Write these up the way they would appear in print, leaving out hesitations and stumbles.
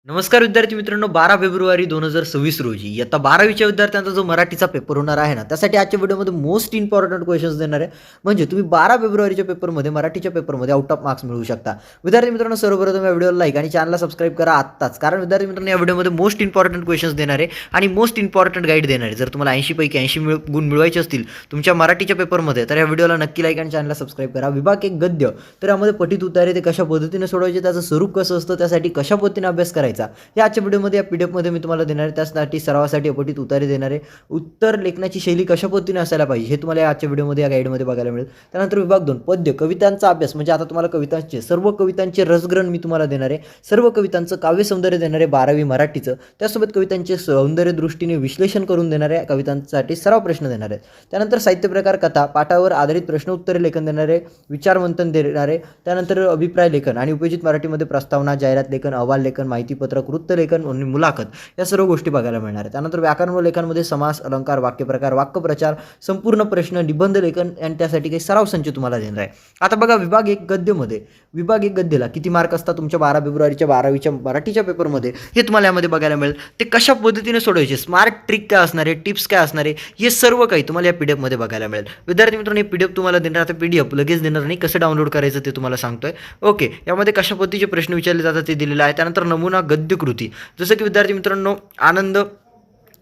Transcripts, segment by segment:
नमस्कार विद्यार्थी मित्रांनो, 12 फेब्रुवारी 2026 रोजी इयत्ता 12वीच्या विद्यार्थ्यांचा जो मराठीचा पेपर होणार आहे ना, त्यासाठी आजच्या व्हिडिओमध्ये मोस्ट इम्पॉर्टंट क्वेश्चन्स देणार आहे. म्हणजे तुम्ही 12 फेब्रुवारीच्या पेपरमध्ये मराठीच्या पेपरमध्ये आउट ऑफ मार्क्स मिळवू शकता. विद्यार्थी मित्रांनो, सर्वप्रथम या व्हिडिओला लाईक आणि चॅनलला सबस्क्राईब करा आत्ताच, कारण विद्यार्थी मित्रांनो या व्हिडिओमध्ये मोस्ट इम्पॉर्टंट क्वेश्चन्स देणार आहे आणि मोस्ट इम्पॉर्टंट गाईड देणार आहे. जर तुम्हाला 80 पैकी 80 गुण मिळवायचे असतील तुमच्या मराठीच्या पेपरमध्ये, तर या व्हिडिओला नक्की लाईक आणि चॅनलला सबस्क्राईब करा. विभाग एक गद्य, तर यामध्ये पठित उतारे ते कशा पद्धतीने सोडवायचे, त्याचं स्वरूप कसं असतं, त्यासाठी कशा पद्धतीने अभ्यास करायचा, हे आजच्या व्हिडिओमध्ये या पीडीएफमध्ये मी तुम्हाला देणार आहे. त्यासाठी सरावासाठी अपठित उतारे देणार आहे. उत्तर लेखनाची शैली कशा पद्धतीने असायला पाहिजे हे तुम्हाला आजच्या व्हिडिओमध्ये या गाईडमध्ये बघायला मिळेल. त्यानंतर विभाग 2 पद्य, कवितांचा अभ्यास, म्हणजे आता तुम्हाला सर्व कवितांचे रसग्रहण मी तुम्हाला देणार आहे. सर्व कवितांचं काव्य सौंदर्य देणार आहे 12वी मराठीचं. त्यासोबत कवितांचे सौंदर्य दृष्टीने विश्लेषण करून देणार आहे. कवितांसाठी सराव प्रश्न देणार आहेत. त्यानंतर साहित्य प्रकार कथा, पाठावर आधारित प्रश्न उत्तरे लेखन देणार आहे. विचारमंथन देणार आहे. त्यानंतर अभिप्राय लेखन आणि उपयोजित मराठीमध्ये प्रस्तावना, जाहिरात लेखन, अहवाल लेखन, माहितीपत्रक, वृत्तलेखन आणि मुलाखत या सर्व गोष्टी बघायला मिळणार आहेत. त्यानंतर व्याकरण व लेखनमध्ये समास, अलंकार, वाक्यप्रकार, वाक्यप्रचार, संपूर्ण प्रश्न, निबंध लेखन आणि त्यासाठी काही सराव संच तुम्हाला देणार आहे. आता बघा, विभाग एक गद्यला किती मार्क असतात तुमच्या 12 फेब्रुवारीच्या 12वीच्या मराठीच्या पेपरमध्ये हे तुम्हाला यामध्ये बघायला मिळेल. ते कशा पद्धतीने सोडवायचे, स्मार्ट ट्रिक काय असणार आहे, टिप्स काय असणार आहे, हे सर्व काही तुम्हाला या पीडीएफमध्ये बघायला मिळेल. विद्यार्थी मित्रांनो, हे पीडीएफ तुम्हाला देणार, आता पीडीएफ लगेच देणार नाही, कसं डाउनलोड करायचं ते तुम्हाला सांगतोय. ओके, यामध्ये कशा पद्धतीचे प्रश्न विचारले जातात ते दिलेलं आहे. त्यानंतर नमुना गद्यकृती, जसं की विद्यार्थी मित्रांनो, आनंद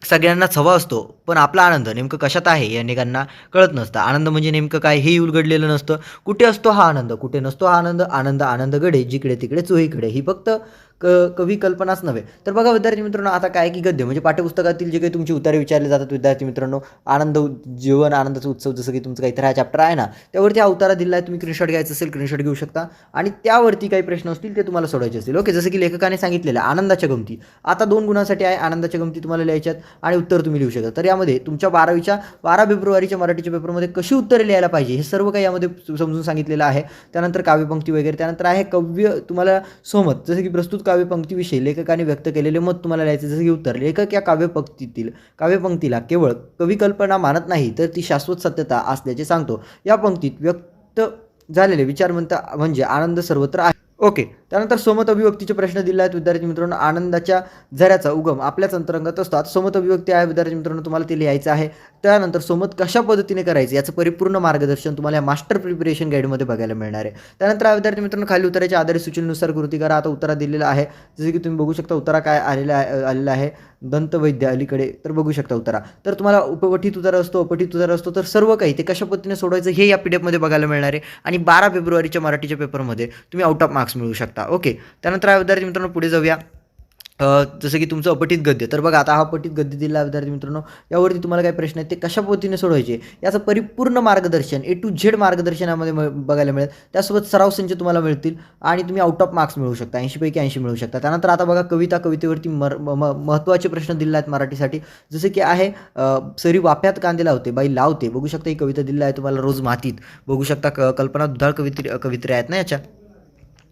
सगळ्यांनाच हवा असतो, पण आपला आनंद नेमकं कशात आहे हे अनेकांना कळत नसतं. आनंद म्हणजे नेमकं काय हेही उलगडलेलं नसतं. कुठे असतो हा आनंद, कुठे नसतो हा आनंद, आनंद आनंदगडे, जिकडे तिकडे चोहीकडे, ही फक्त कवी कल्पनाच नव्हे. तर बघा विद्यार्थी मित्रांनो, आता काय की गद्य म्हणजे पाठ्यपुस्तकातील जे काही तुमचे उतारे विचारले जातात विद्यार्थी मित्रांनो, आनंद जीवन, आनंदाचा उत्सव, जसं की तुमचं काहीतरी हा चॅप्टर आहे ना, त्यावरती हा उतारा दिला आहे. तुम्ही स्क्रीनशॉट घ्यायचं असेल स्क्रीनशॉट घेऊ शकता आणि त्यावरती काही प्रश्न असतील ते तुम्हाला सोडवायचे असतील. ओके, जसं की लेखकाने सांगितलेलं आनंदाच्या गमती, आता 2 गुणांसाठी आहे. आनंदाच्या गमती तुम्हाला लिहायच्यात आणि उत्तर तुम्ही लिहू शकता. तर यामध्ये तुमच्या 12 फेब्रुवारीच्या मराठीच्या पेपरमध्ये कशी उत्तरे लिहायला पाहिजे हे सर्व काही यामध्ये समजून सांगितलेलं आहे. त्यानंतर काव्यपंक्ती वगैरे, त्यानंतर आहे काव्य तुम्हाला सोमत, जसं की प्रस्तुत काव्यपंक्तीविषयी लेखकाने व्यक्त केलेले मत तुम्हाला लिहायचे. जसं की उत्तर, लेखक या काव्यपंक्तीला केवळ कवी कल्पना मानत नाही, तर ती शाश्वत सत्यता असल्याचे सांगतो. या पंक्तीत व्यक्त झालेले विचार म्हणजे आनंद सर्वत्र आहे. ओके, त्यानंतर सोमत अभिव्यक्तीचे प्रश्न दिले आहेत विद्यार्थी मित्रांनो. आनंदाच्या झऱ्याचा उगम आपल्याच अंतरंगात असतो. आता सोमत अभिव्यक्ती आहे विद्यार्थी मित्रांनो, तुम्हाला ते लिहायचं आहे. त्यानंतर सोमत कशा पद्धतीने करायचं याचं परिपूर्ण मार्गदर्शन तुम्हाला या मास्टर प्रिपरेशन गाईडमध्ये बघायला मिळणार आहे. त्यानंतर विद्यार्थी मित्रांनो, खाली उत्तराच्या आधारित सूचनेनुसार कृती करा. आता उत्तरा दिलेला आहे, जसे की तुम्ही बघू शकता उत्तरा काय आलेला आहे दंतवैद्य अलीकडे, तर बघू शकता उत्तरा. तर तुम्हाला उपपठित उत्तर असतो, अपठित उत्तर असतो, तर सर्व काही ते कशा पद्धतीने सोडवायचं हे या पीडीएफमध्ये बघायला मिळणार आहे आणि 12 फेब्रुवारीच्या मराठीच्या पेपरमध्ये तुम्ही आउट ऑफ मार्क्स मिळवू शकता. ओके, त्यानंतर विद्यार्थी मित्रांनो पुढे जाऊया. जसं की तुमचं अपठित गद्य, तर बघा आता हा अपठित गद्य दिला विद्यार्थी मित्रांनो, यावरती तुम्हाला काय प्रश्न आहेत ते कशा पद्धतीने सोडवायचे याचं परिपूर्ण मार्गदर्शन A to Z मार्गदर्शन यामध्ये बघायला मिळेल. त्यासोबत सराव संच तुम्हाला मिळतील आणि तुम्ही आउट ऑफ मार्क्स मिळवू शकता, 80 पैकी 80 मिळवू शकता. त्यानंतर आता बघा कवितेवरती महत्त्वाचे प्रश्न दिले आहेत मराठीसाठी, जसे की आहे सरी वाफ्यात कांदे लावते बाई लावते, बघू शकता ही कविता दिली आहे तुम्हाला. रोज मातीत, बघू शकता कल्पना दुधाळ कवित्रे आहेत ना याच्या.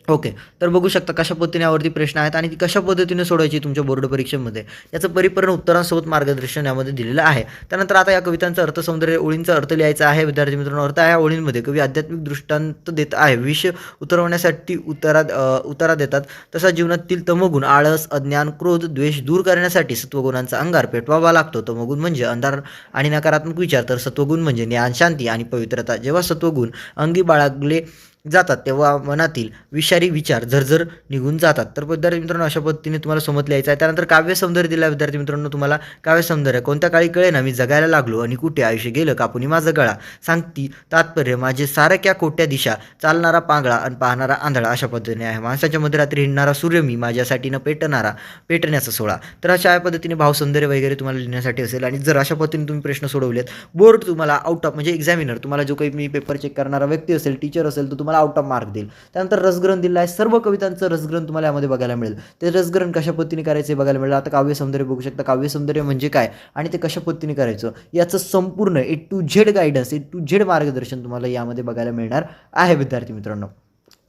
ओके, तर बघू शकता कशा पद्धतीने यावरती प्रश्न आहेत आणि ती कशा पद्धतीने सोडवायची तुमच्या बोर्ड परीक्षेमध्ये याचं परिपूर्ण उत्तरांसोबत मार्गदर्शन यामध्ये दिलेलं आहे. त्यानंतर आता या कवितांचा अर्थसौंदर्य, ओळींचा अर्थ लिहायचा आहे विद्यार्थी मित्रांनो. अर्थ या ओळींमध्ये कवी आध्यात्मिक दृष्टांत देत आहे, विष उतरवण्यासाठी उतारा देतात. तसा जीवनातील तमोगुण, आळस, अज्ञान, क्रोध, द्वेष दूर करण्यासाठी सत्वगुणांचा अंगार पेटवावा लागतो. तमोगुण म्हणजे अंधार आणि नकारात्मक विचार, तर सत्वगुण म्हणजे ज्ञान, शांती आणि पवित्रता. जेव्हा सत्वगुण अंगी बाळगले जातात तेव्हा मनातील विषारी विचार झरझर निघून जातात. तर विद्यार्थी मित्रांनो अशा पद्धतीने तुम्हाला सोमत लिहायचं आहे. त्यानंतर काव्य सौंदर्य दिला विद्यार्थी मित्रांनो तुम्हाला. काव्य सौंदर्य, कोणत्या काळी कळे ना मी जगायला लागलो आणि कुठे आयुष्य गेलं कापुनी माझा गळा, सांगती तात्पर्य माझे सारख्या कोट्या दिशा, चालणारा पांगळा आणि पाहणारा आंधळा, अशा पद्धतीने आहे. माणसाच्या मध्यरात्री हिंडणारा सूर्य मी, माझ्यासाठी न पेटण्याचा सोळा. तर अशा पद्धतीने भावसौंदर्य वगैरे तुम्हाला लिहिण्यासाठी असेल. आणि जर अशा पद्धतीने तुम्ही प्रश्न सोडवलेत, बोर्ड तुम्हाला आउट ऑफ म्हणजे एक्झामिनर तुम्हाला जो काही मी पेपर चेक करणारा व्यक्ती असेल, टीचर असेल, तो तुम्हाला आउट ऑफ मार्क देईल. त्यानंतर रसग्रहण दिला आहे, सर्व कवितांचं रसग्रहण तुम्हाला यामध्ये बघायला मिळेल. ते रसग्रहण कशा पद्धतीने करायचे बघायला मिळेल. आता काव्य सौंदर्य बघू शकता, काव्य सौंदर्य म्हणजे काय आणि ते कशा पद्धतीने करायचं याचं संपूर्ण A to Z guidance, A to Z मार्गदर्शन तुम्हाला यामध्ये बघायला मिळणार आहे विद्यार्थी मित्रांनो.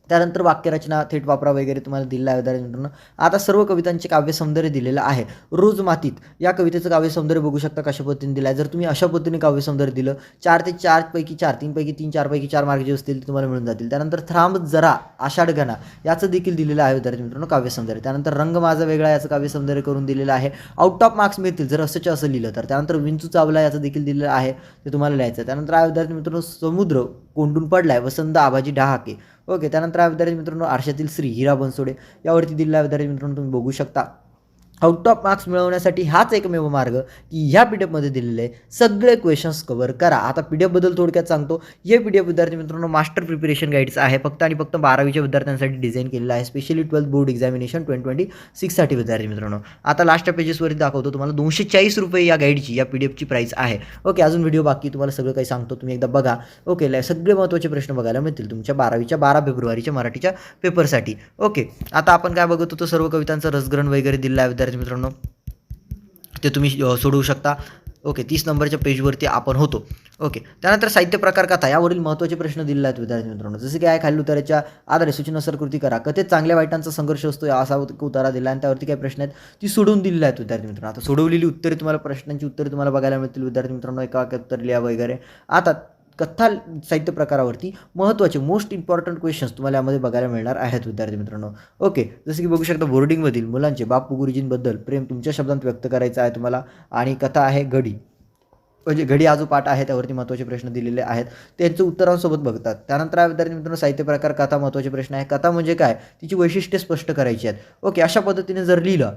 त्यानंतर वाक्यरचना थेट वापरा वगैरे तुम्हाला दिलेला आहे विद्यार्थी मित्रांनो. आता सर्व कवितांचे काव्यसौंदर्य दिलेलं आहे. रोज मातीत या कवितेचं काव्यसौंदर्य बघू शकता कशा पद्धतीने दिलं आहे. जर तुम्ही अशा पद्धतीने काव्यसौंदर्य दिलं 4 ते 4 पैकी 4, 3 पैकी 3, 4 पैकी 4 मार्क जे असतील ते तुम्हाला मिळून जातील. त्यानंतर थांब जरा आषाढ घना याचं देखील दिलेलं आहे विद्यार्थी मित्रांनो काव्यसौंदर्य. त्यानंतर रंग माझा वेगळा याचं काव्यसौंदर्य करून दिलेलं आहे. आउट ऑफ मार्क्स मिळतील जर असं लिहिलं तर. त्यानंतर विंचू चावला याचं देखील दिलेलं आहे ते तुम्हाला लिहायचं. त्यानंतर आहे विद्यार्थी मित्रांनो समुद्र कोंडून पडलाय वसंत आबाजी डहाके. ओके. त्यानंतर आहे विद्यार्थी मित्रांनो आरशातील श्री हिरा बनसोडे यावरती दिलेला आहे विद्यार्थी मित्रांनो तुम्ही बघू शकता. आउट ऑफ मार्क्स मिळवण्यासाठी हाच एकमेव मार्ग की ह्या पी डी एफमध्ये दिलेले सगळे क्वेश्चन्स कव्हर करा. आता पी डी एफबद्दल थोडक्यात सांगतो. हे पी डी एफ विद्यार्थी मित्रांनो मास्टर प्रिपरेशन गाईड्स आहे फक्त आणि फक्त 12वीच्या विद्यार्थ्यांसाठी डिझाईन केलेलं आहे. स्पेशली 12th बोर्ड एक्झामिनेशन 2026साठी विद्यार्थी मित्रांनो. आता लास्टच्या पेजेसवरती दाखवतो तुम्हाला. 240 रुपये या गाईडची या पी डी एफची प्राईस आहे. ओके. अजून व्हिडिओ बाकी तुम्हाला सगळं काही सांगतो तुम्ही एकदा बघा. ओके. सगळे महत्त्वाचे प्रश्न बघायला मिळतील तुमच्या 12वीच्या 12 फेब्रुवारीच्या मराठीच्या पेपरसाठी. ओके. आता आपण काय बघत होतो सर्व कवितांचं रसग्रहण वगैरे दिलं आहे विद्यार्थी मित्रांनो ते तुम्ही सोडवू शकता. ओके. 30 नंबरच्या पेजवरती आपण होतो. ओके. त्यानंतर साहित्य प्रकार कथा यावरील महत्त्वाचे प्रश्न दिलेले आहेत विद्यार्थी मित्रांनो. जसे की आहे खालील उत्तराच्या आधारे सूचनानुसार कृती करा. कथेत चांगल्या वाईटांचा संघर्ष असतो असा उतारा दिला आणि त्यावरती काही प्रश्न आहेत ती सोडवून दिलेले आहेत विद्यार्थी मित्रांनो. आता सोडवलेली उत्तरे तुम्हाला प्रश्नांची उत्तरे तुम्हाला बघायला मिळतील विद्यार्थी मित्रांनो. एका वाक्यात उत्तर लिहा वगैरे. आता कथा साहित्य प्रकारावरती महत्त्वाचे मोस्ट इम्पॉर्टंट क्वेश्चन्स तुम्हाला यामध्ये बघायला मिळणार आहेत विद्यार्थी मित्रांनो. ओके. जसं की बघू शकता बोर्डिंगमधील मुलांचे बापू गुरुजींबद्दल प्रेम तुमच्या शब्दांत व्यक्त करायचं आहे तुम्हाला. आणि कथा आहे घडी म्हणजे घडी हा जो पाठ आहे त्यावरती महत्त्वाचे प्रश्न दिलेले आहेत त्यांचं उत्तरांसोबत बघतात. त्यानंतर आहे विद्यार्थी मित्रांनो साहित्य प्रकार कथा महत्त्वाचे प्रश्न आहे. कथा म्हणजे काय तिची वैशिष्ट्ये स्पष्ट करायची आहेत. ओके. अशा पद्धतीने जर लिहिलं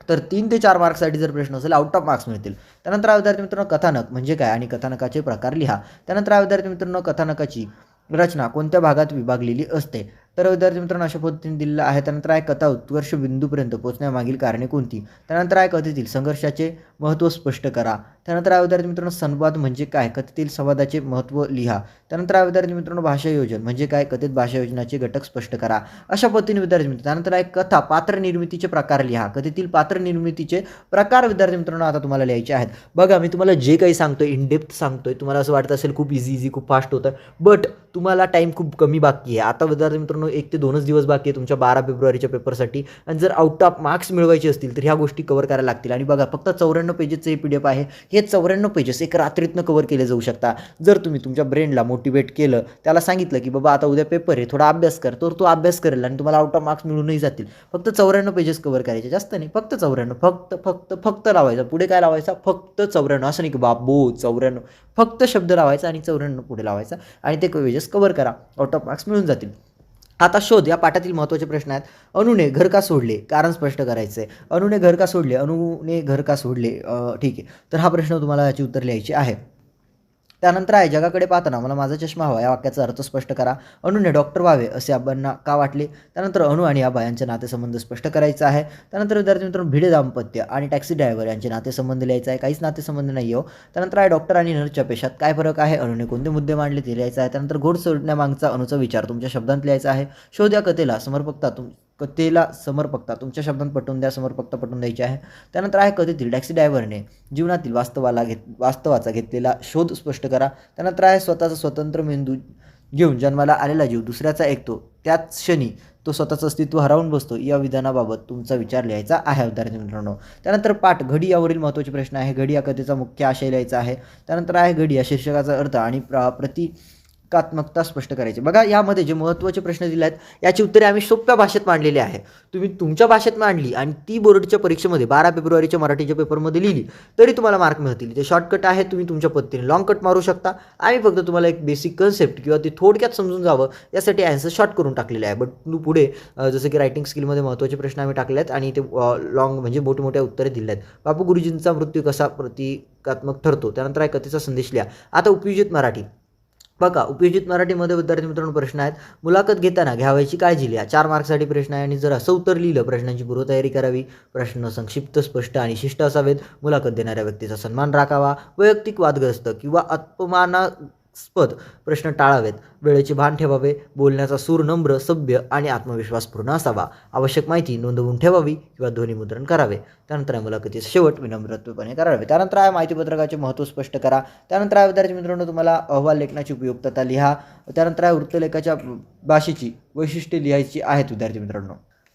तर 3 ते 4 मार्क्ससाठी जर प्रश्न असेल आउट ऑफ मार्क्स मिळतील. त्यानंतर आहे विद्यार्थी मित्रांनो कथानक म्हणजे काय आणि कथानकाचे प्रकार लिहा. त्यानंतर आहे विद्यार्थी मित्रांनो कथानकाची रचना कोणत्या भागात विभागलेली असते. तर विद्यार्थी मित्रांनो अशा पद्धतीने दिलेलं आहे. त्यानंतर आहे कथा उत्कर्ष बिंदूपर्यंत पोहोचण्यामागील कारणे कोणती. त्यानंतर आहे कथेतील संघर्षाचे महत्त्व स्पष्ट करा. त्यानंतर आहे विद्यार्थी मित्रांनो संवाद म्हणजे काय कथेतील संवादाचे महत्त्व लिहा. त्यानंतर आहे विद्यार्थी मित्रांनो भाषा योजन म्हणजे काय कथेत भाषा योजनाचे घटक स्पष्ट करा. अशा पद्धतीने विद्यार्थी मित्र. त्यानंतर आहे कथा पात्र निर्मितीचे प्रकार लिहा. कथेतील पात्र निर्मितीचे प्रकार विद्यार्थी मित्रांनो आता तुम्हाला लिहायचे आहेत. बघा मी तुम्हाला जे काही सांगतोय इन डेप्थ सांगतोय तुम्हाला असं वाटत असेल खूप इझी खूप फास्ट होतं बट तुम्हाला टाईम खूप कमी बाकी आहे. आता विद्यार्थी मित्रांनो 1 ते 2च दिवस बाकी आहे तुमच्या 12 फेब्रुवारीच्या पेपरसाठी आणि जर आउट ऑफ मार्क्स मिळवायचे असतील तर ह्या गोष्टी कव्हर करायला लागतील. आणि बघा फक्त 94 पेजेसचं हे पी डी एफ आहे. हे 94 पेजेस एक रात्रीतनं कव्हर केले जाऊ शकता जर तुम्ही तुमच्या ब्रेनला मोटिवेट केलं त्याला सांगितलं की बाबा आता उद्या पेपर आहे थोडा अभ्यास कर तर तो अभ्यास करेल आणि तुम्हाला आउट ऑफ मार्क्स मिळूनही जातील. फक्त 94 पेजेस कव्हर करायचे जास्त नाही फक्त 94 फक्त फक्त फक्त लावायचा पुढे काय लावायचा फक्त 94 असं नाही की बाबो 94 फक्त शब्द लावायचा आणि 94 पुढे लावायचा आणि ते पेजेस कव्हर करा आउट ऑफ मार्क्स मिळून जातील. आता शोध या पाठातील महत्त्वाचे प्रश्न आहेत. अनुने घर का सोडले कारण स्पष्ट करायचं आहे. अनुने घर का सोडले अनुने घर का सोडले ठीक आहे तर हा प्रश्न तुम्हाला याची उत्तर लिहायची आहे. त्यानंतर आहे जगाकडे पाहताना मला माझा चष्मा हवा या वाक्याचा अर्थ स्पष्ट करा. अनुने डॉक्टर व्हावे असे आबांना का वाटले. त्यानंतर अनु आणि आबा यांचे नातेसंबंध स्पष्ट करायचा आहे. त्यानंतर विद्यार्थी मित्रांनो भिडे दाम्पत्य आणि टॅक्सी ड्रायव्हर यांचे नातेसंबंध लिहायचा आहे. काहीच नातेसंबंध नाही हो. त्यानंतर आहे डॉक्टर आणि नर्सच्या पेशात काय फरक आहे. अनुने कोणते मुद्दे मांडले ते लिहायचं आहे. त्यानंतर घोड सोडण्यामागचा अनुचा विचार तुमच्या शब्दांत लिहायचा आहे. शोध या कथेला समर्पकता तुमच्या शब्दांत पटवून द्या. समर्पकता पटवून द्यायची आहे. त्यानंतर आहे कथेतील टॅक्सी ड्रायव्हरने जीवनातील वास्तवाचा घेतलेला शोध स्पष्ट करा. त्यानंतर आहे स्वतःचा स्वतंत्र मेंदू घेऊन जन्माला आलेला जीव दुसऱ्याचा ऐकतो त्याच क्षणी तो स्वतःचं अस्तित्व हरवून बसतो या विधानाबाबत तुमचा विचार लिहायचा आहे विद्यार्थी मित्रांनो. त्यानंतर पाठ घडी यावरील महत्त्वाचे प्रश्न आहे. घडी या कथेचा मुख्य आशय लिहायचा आहे. त्यानंतर आहे घडी या शीर्षकाचा अर्थ आणि प्रतिकात्मकता स्पष्ट करायची. बघा यामध्ये जे महत्त्वाचे प्रश्न दिले आहेत याची उत्तरे आम्ही सोप्या भाषेत मांडलेली आहे. तुम्ही तुमच्या भाषेत मांडली आणि ती बोर्डच्या परीक्षेमध्ये 12 फेब्रुवारीच्या मराठीच्या पेपरमध्ये लिहिली तरी तुम्हाला मार्क मिळतील. ते शॉर्टकट आहे तुम्ही तुमच्या पद्धतीने लॉंग कट मारू शकता. आम्ही फक्त तुम्हाला एक बेसिक कन्सेप्ट किंवा ते थोडक्यात समजून जावं यासाठी ॲन्सर शॉर्ट करून टाकलेले आहे. बट पुढे जसं की रायटिंग स्किलमध्ये महत्त्वाचे प्रश्न आम्ही टाकले आहेत आणि ते लॉंग म्हणजे मोठमोठ्या उत्तरे दिले आहेत. बापू गुरुजींचा मृत्यू कसा प्रतिकात्मक ठरतो. त्यानंतर आहे कथेचा संदेश लिहा. आता उपयोजित मराठी बघा उपयोजित मराठीमध्ये विद्यार्थी मित्रांनो प्रश्न आहेत. मुलाखत घेताना घ्यावयाची काळजी लिहा. 4 मार्क्ससाठी प्रश्न आहे आणि जर असं उत्तर लिहिलं प्रश्नांची पूर्वतयारी करावी. प्रश्न संक्षिप्त स्पष्ट आणि शिष्ट असावेत. मुलाखत देणाऱ्या व्यक्तीचा सन्मान राखावा. वैयक्तिक वादग्रस्त किंवा अपवादास्पद प्रश्न टाळावेत, वेळेचे भान ठेवावे, बोलण्याचा सूर नम्र, सभ्य आणि आत्मविश्वासपूर्ण असावा, आवश्यक माहिती नोंदवून ठेवावी किंवा ध्वनिमुद्रण करावे. त्यानंतर आहे मुलाखतीचा शेवट विनम्रत्वपणे करावे. त्यानंतर आहे माहितीपत्रकाचे महत्त्व स्पष्ट करा. त्यानंतर आहे विद्यार्थी मित्रांनो तुम्हाला अहवाल लेखनाची उपयुक्तता लिहा. त्यानंतर आहे वृत्तलेखाच्या भाषेची वैशिष्ट्ये लिहायची आहेत विद्यार्थी मित्रांनो.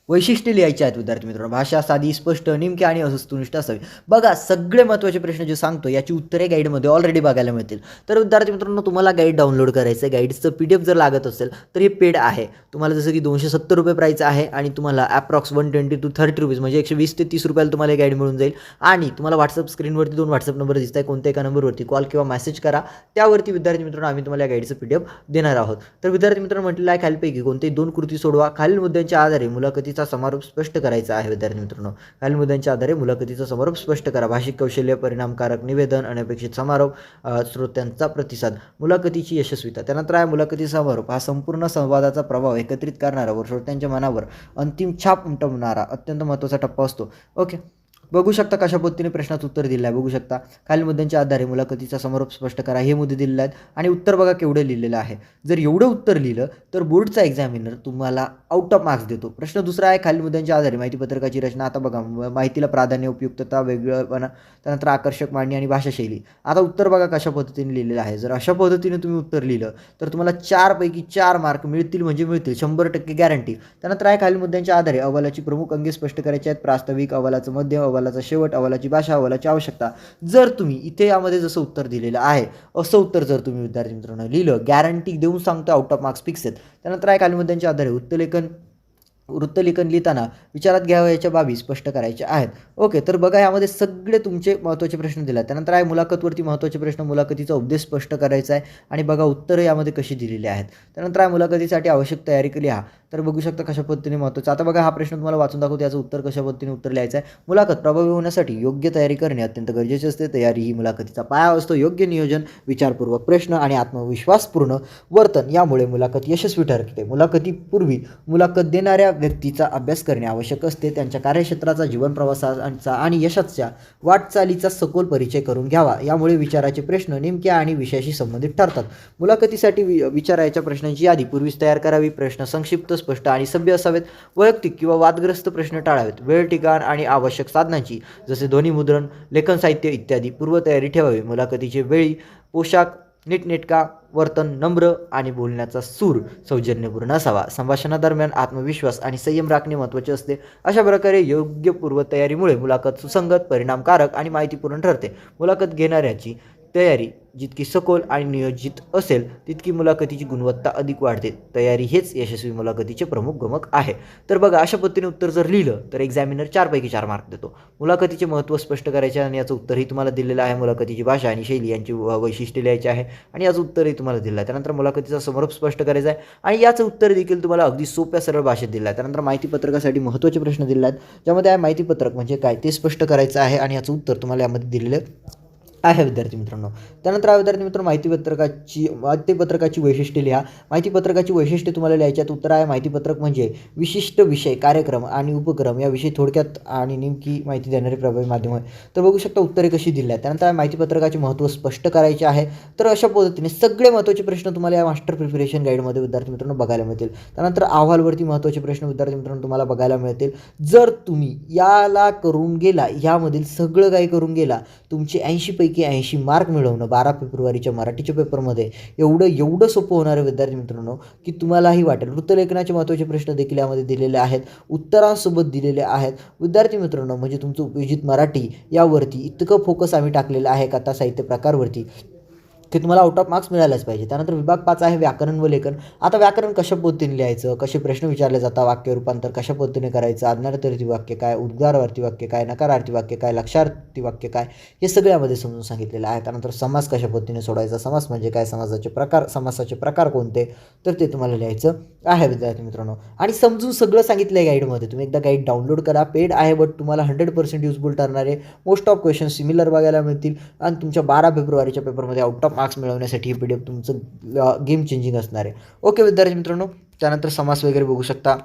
वैशिष्ट्ये लिहायची आहेत विद्यार्थी मित्रांनो. भाषा साधी, स्पष्ट, नेमकी आणि वस्तुनिष्ठ असावी. बघा सगळे महत्त्वाचे प्रश्न जे सांगतो याची उत्तरे गाईडमध्ये ऑलरेडी बघायला मिळतील. तर विद्यार्थी मित्रांनो तुम्हाला गाईड डाउनलोड करायचं आहे. गाईडचं PDF जर लागत असेल तर हे पेड आहे. तुम्हाला जसं की ₹270 प्राईस आहे आणि तुम्हाला ॲप्रॉक्स 120 to 30 रुपीज म्हणजे 120 ते 30 रुपयाला तुम्हाला हे गाईड मिळून जाईल. आणि तुम्हाला व्हॉट्सअप स्क्रीनवरती 2 व्हॉट्सअप नंबर दिसत आहे. कोणत्या एका नंबरवरती कॉल किंवा मेसेज करा. त्यावरती विद्यार्थी मित्रांनो आम्ही तुम्हाला या गाईडचं PDF देणार आहोत. तर विद्यार्थी मित्रांनो म्हटलेलं आहे खालीलपैकी कोणतेही 2 कृती सोडवा. खालील मुद्द्यांच्या आधारे मुलाखतीचा समारोप स्पष्ट करायचा आहे विद्यार्थी मित्रांनो. खालील मुद्द्यांच्या आधारे मुलाखतीचा समारोप स्पष्ट करा. भाषिक कौशल्य, परिणामकारक निवेदन, अनपेक्षित समारोप, श्रोत्यांचा प्रतिसाद, मुलाखतीची यशस्वीता. त्यानंतर आहे मुलाखती समारोप हा संपूर्ण संवादाचा प्रभाव एकत्रित करणारा व श्रोत्यांच्या मनावर अंतिम छाप उमटवणारा अत्यंत महत्त्वाचा टप्पा असतो. ओके, बघू शकता कशा पद्धतीने प्रश्नाचं उत्तर दिलं आहे. बघू शकता खालील मुद्द्यांच्या आधारे मुलाखतीचा समारोप स्पष्ट करा. हे मुद्दे दिलेले आहेत आणि उत्तर बघा केवढं लिहिलेलं आहे. जर एवढं उत्तर लिहिलं तर बोर्डचा एक्झामिनर तुम्हाला आउट ऑफ मार्क्स देतो. प्रश्न दुसरा आहे खालील मुद्द्यांच्या आधारे माहितीपत्रकाची रचना. आता बघा माहितीला प्राधान्य, उपयुक्तता, वेगळेपणा, त्यानंतर आकर्षक मांडणी आणि भाषाशैली. आता उत्तर बघा कशा पद्धतीने लिहिलेलं आहे. जर अशा पद्धतीने तुम्ही उत्तर लिहिलं तर तुम्हाला 4 पैकी 4 मार्क मिळतील म्हणजे मिळतील, 100% गॅरंटी. त्यानंतर आहे खालील मुद्द्यांच्या आधारे अहवालाची प्रमुख अंगे स्पष्ट करायची आहेत. प्रास्ताविक, अहवालाचं मध्य, अहवालाचा शेवट, अहवालाची भाषा, अहवालाची आवश्यकता. जर तुम्ही इथे यामध्ये जसं उत्तर दिलेलं आहे असं उत्तर जर तुम्ही विद्यार्थी मित्रांनो लिहिलं, गॅरंटी देऊन सांगतो आउट ऑफ मार्क्स फिक्स आहेत. त्यानंतर आहे खालील मुद्द्यांच्या आधारे वृत्तलेखन लिहिताना विचारात घ्यावयाच्या बाबी स्पष्ट करायच्या आहेत. ओके, तर बघा यामध्ये सगळे तुमचे महत्त्वाचे प्रश्न दिले आहेत. त्यानंतर आहे मुलाखतवरती महत्त्वाचे प्रश्न, मुलाखतीचा उद्देश स्पष्ट करायचा आहे आणि बघा उत्तरं यामध्ये कशी दिलेली आहेत. त्यानंतर आहे मुलाखतीसाठी आवश्यक तयारी लिहा. तर बघू शकता कशा पद्धतीने महत्त्वाचं. आता बघा हा प्रश्न तुम्हाला वाचून दाखवतो, याचं उत्तर कशा पद्धतीने उत्तर लिहायचं आहे. मुलाखत प्रभावी होण्यासाठी योग्य तयारी करणे अत्यंत गरजेचे असते. तयारी ही मुलाखतीचा पाया असतो. योग्य नियोजन, विचारपूर्वक प्रश्न आणि आत्मविश्वासपूर्ण वर्तन यामुळे मुलाखत यशस्वी ठरते. मुलाखतीपूर्वी मुलाखत देणाऱ्या व्यक्तीचा अभ्यास करणे आवश्यक असते. त्यांच्या कार्यक्षेत्राचा, जीवन प्रवासाचा आणि यशाच्या वाटचालीचा सखोल परिचय करून घ्यावा. यामुळे विचाराचे प्रश्न नेमक्या आणि विषयाशी संबंधित ठरतात. मुलाखतीसाठी विचारायच्या प्रश्नांची यादी पूर्वीच तयार करावी. प्रश्न संक्षिप्त, स्पष्ट आणि सभ्य असावेत. वैयक्तिक किंवा वादग्रस्त प्रश्न टाळावेत. वेळ, ठिकाण आणि आवश्यक साधनांची जसे ध्वनिमुद्रण, लेखन साहित्य इत्यादी पूर्वतयारी ठेवावी. मुलाखतीचे वेळी पोशाख नीटनेटका, वर्तन नम्र आणि बोलण्याचा सूर सौजन्यपूर्ण असावा. संभाषणादरम्यान आत्मविश्वास आणि संयम राखणे महत्त्वाचे असते. अशा प्रकारे योग्य पूर्वतयारीमुळे मुलाखत सुसंगत, परिणामकारक आणि माहितीपूर्ण ठरते. मुलाखत घेणाऱ्याची तयारी जितकी सखोल आणि नियोजित असेल तितकी मुलाखतीची गुणवत्ता अधिक वाढते. तयारी हेच यशस्वी मुलाखतीचे प्रमुख गमक आहे. तर बघा अशा पद्धतीने उत्तर जर लिहिलं तर एक्झामिनर 4 पैकी 4 मार्क देतो. मुलाखतीचे महत्त्व स्पष्ट करायचे आणि याचं उत्तरही तुम्हाला दिलेलं आहे. मुलाखतीची भाषा आणि शैली यांची वैशिष्ट्ये लिहायची आहे आणि याचं उत्तरही तुम्हाला दिलं आहे. त्यानंतर मुलाखतीचा समारोप स्पष्ट करायचा आहे आणि याचं उत्तर देखील तुम्हाला अगदी सोप्या सरळ भाषेत दिलं आहे. त्यानंतर माहितीपत्रकासाठी महत्त्वाचे प्रश्न दिले आहेत, ज्यामध्ये आहे माहितीपत्रक म्हणजे काय ते स्पष्ट करायचं आहे आणि याचं उत्तर तुम्हाला यामध्ये दिलेलं आहे विद्यार्थी मित्रांनो. त्यानंतर विद्यार्थी मित्रांनो माहितीपत्रकाची वैशिष्ट्ये लिहा. माहितीपत्रकाची वैशिष्ट्ये तुम्हाला लिहायची आहेत. उत्तर आहे माहितीपत्रक म्हणजे विशिष्ट विषय, कार्यक्रम आणि उपक्रम याविषयी थोडक्यात आणि नेमकी माहिती देणारे प्रभावी माध्यम आहे. तर बघू शकता उत्तरे कशी दिली आहेत. त्यानंतर माहितीपत्रकाचे महत्त्व स्पष्ट करायचे आहे. तर अशा पद्धतीने सगळे महत्त्वाचे प्रश्न तुम्हाला या मास्टर प्रिपरेशन गाईडमध्ये विद्यार्थी मित्रांनो बघायला मिळतील. त्यानंतर अहवालवरती महत्त्वाचे प्रश्न विद्यार्थी मित्रांनो तुम्हाला बघायला मिळतील. जर तुम्ही याला करून गेला, यामधील सगळं काही करून गेला, तुमचे 80 पैकी 80 मार्क मिळवणं 12 फेब्रुवारीच्या मराठीच्या पेपरमध्ये एवढं सोपं होणार आहे विद्यार्थी मित्रांनो की तुम्हालाही वाटेल. वृत्तलेखनाचे महत्त्वाचे प्रश्न देखील यामध्ये दिलेले आहेत, उत्तरांसोबत दिलेले आहेत विद्यार्थी मित्रांनो. म्हणजे तुमचं उपयोजित मराठी यावरती इतकं फोकस आम्ही टाकलेलं आहे कथा साहित्य प्रकारवरती की तुम्हाला आउट ऑफ मार्क्स मिळायलाच पाहिजे. त्यानंतर विभाग 5 आहे व्याकरण व लेखन. आता व्याकरण कशा पद्धतीने लिहायचं, कसे प्रश्न विचारले जातात, वाक्य रूपांतर कशा पद्धतीने करायचं, आज्ञार्थी वाक्य काय, उद्गारार्थी वाक्य काय, नकारार्थी वाक्य काय, लक्षार्थी वाक्य काय, हे सगळं यामध्ये समजून सांगितलेलं आहे. त्यानंतर समास कशा पद्धतीने सोडायचा, समास म्हणजे काय, समासाचे प्रकार कोणते, तर ते तुम्हाला लिहायचं आहे विद्यार्थी मित्रांनो. आणि समजून सगळं सांगितलं आहे गाईडमध्ये. तुम्ही एकदा गाईड डाउनलोड करा. पेड आहे बट तुम्हाला 100% युजफुल ठरणारे मोस्ट ऑफ क्वेश्चन सिमिलर बघायला मिळतील आणि तुमच्या 12 फेब्रुवारीच्या पेपरमध्ये आउट ऑफ मार्क्स मिळवण्यासाठी हे PDF तुमचं गेम चेंजिंग असणार आहे. ओके विद्यार्थी मित्रांनो. त्यानंतर समास वगैरे बघू शकता.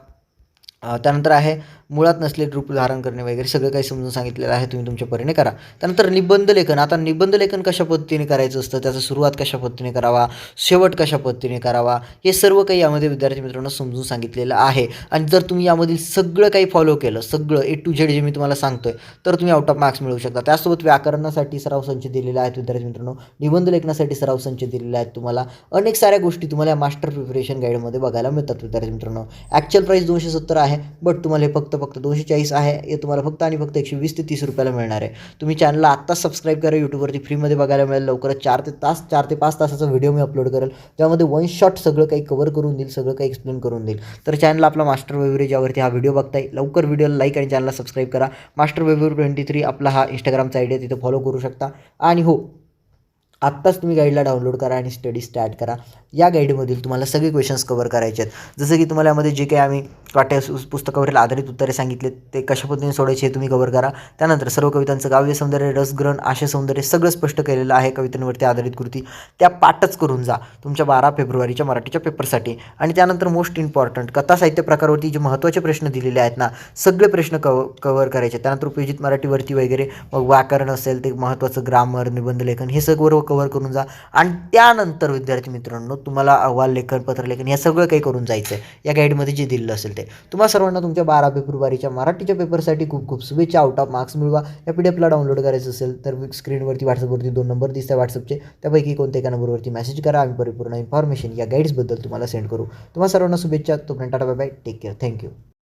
त्यानंतर आहे मुळात नसलेले रूप धारण करणे वगैरे सगळं काही समजून सांगितलेलं आहे. तुम्ही तुमच्या परीने करा. त्यानंतर निबंध लेखन. आता निबंध लेखन कशा पद्धतीने करायचं असतं, त्याचा सुरुवात कशा पद्धतीने करावा, शेवट कशा पद्धतीने करावा, हे सर्व काही यामध्ये विद्यार्थी मित्रांनो समजून सांगितलेलं आहे. आणि जर तुम्ही यामधील सगळं काही फॉलो केलं, सगळं A to Z जे मी तुम्हाला सांगतोय, तर तुम्ही आउट ऑफ मार्क्स मिळवू शकता. त्यासोबत व्याकरणासाठी सराव संच दिलेले आहेत विद्यार्थी मित्रांनो, निबंध लेखनासाठी सराव संच दिलेले आहेत तुम्हाला. अनेक साऱ्या गोष्टी तुम्हाला या मास्टर प्रिपरेशन गाईडमध्ये बघायला मिळतात विद्यार्थी मित्रांनो. ॲक्च्युअल प्राईस 270 आहे, बट तुम्हाला हे फक्त 240 आहे. हे तुम्हाला फक्त आणि फक्त 120 ते 30 रुपयाला मिळणार आहे. तुम्ही चॅनलला आत्ताच सबस्क्राईब करा. यूट्यूबवरती फ्रीमध्ये बघायला मिळेल. लवकरच 4 ते 5 तासाचा व्हिडिओ मी अपलोड करेल, ज्यामध्ये वन शॉट सगळं काही कव्हर करून देईल, सगळं काही एक्सप्लेन करून देईल. तर चॅनल आपला मास्टर वेव्हरेज यावरती हा व्हिडिओ बघताय. लवकर व्हिडिओला लाईक आणि चॅनलला सबस्क्राईब करा. मास्टर वेव्हर 23 आपला हा इंस्टाग्रामचा आयडी आहे, तिथे फॉलो करू शकता. आणि हो, आत्ताच तुम्ही गाईडला डाउनलोड करा आणि स्टडी स्टार्ट करा. या गाईडमधील तुम्हाला सगळे क्वेश्चन्स कव्हर करायचे आहेत. जसं की तुम्हाला यामध्ये जे काही आम्ही पाठ्य पुस्तकावरील आधारित उत्तरे सांगितले ते कशा पद्धतीने सोडायचे हे तुम्ही कव्हर करा. त्यानंतर सर्व कवितांचं काव्य सौंदर्य, रसग्रहण, आशय सौंदर्य सगळं स्पष्ट केलेलं आहे. कवितांवरती आधारित कृती त्या पाठच करून जा तुमच्या 12 फेब्रुवारीच्या मराठीच्या पेपरसाठी. आणि त्यानंतर मोस्ट इम्पॉर्टंट कथा साहित्य प्रकारावरती जे महत्त्वाचे प्रश्न दिलेले आहेत ना, सगळे प्रश्न कव्हर करायचे. त्यानंतर उपयोजित मराठीवरती वगैरे मग व्याकरण असेल, ते महत्त्वाचं ग्रामर, निबंध लेखन हे सगळं कव्हर करून जा. आणि त्यानंतर विद्यार्थी मित्रांनो तुम्हाला अहवाल लेखन, पत्रलेखन हे सगळं काही करून जायचं आहे. या गाईडमध्ये जे दिलेलं असेल ते तुम्हा सर्वांना तुमच्या 12 फेब्रुवारीच्या मराठीच्या पेपरसाठी खूप खूप शुभेच्छा. आउट ऑफ मार्क्स मिळवा. या PDF डाउनलोड करायचं असेल तर स्क्रीनवरती व्हॉट्सअपवरती 2 नंबर दिसतात व्हॉट्सअपचे, त्यापैकी कोणत्या एका नंबरवरती मेसेज करा. आम्ही परिपूर्ण इन्फॉर्मेशन या गाईड्सबद्दल तुम्हाला सेंड करू. तुम्हा सर्वांना शुभेच्छा. तोपर्यंत tata, bye bye, take care, thank you.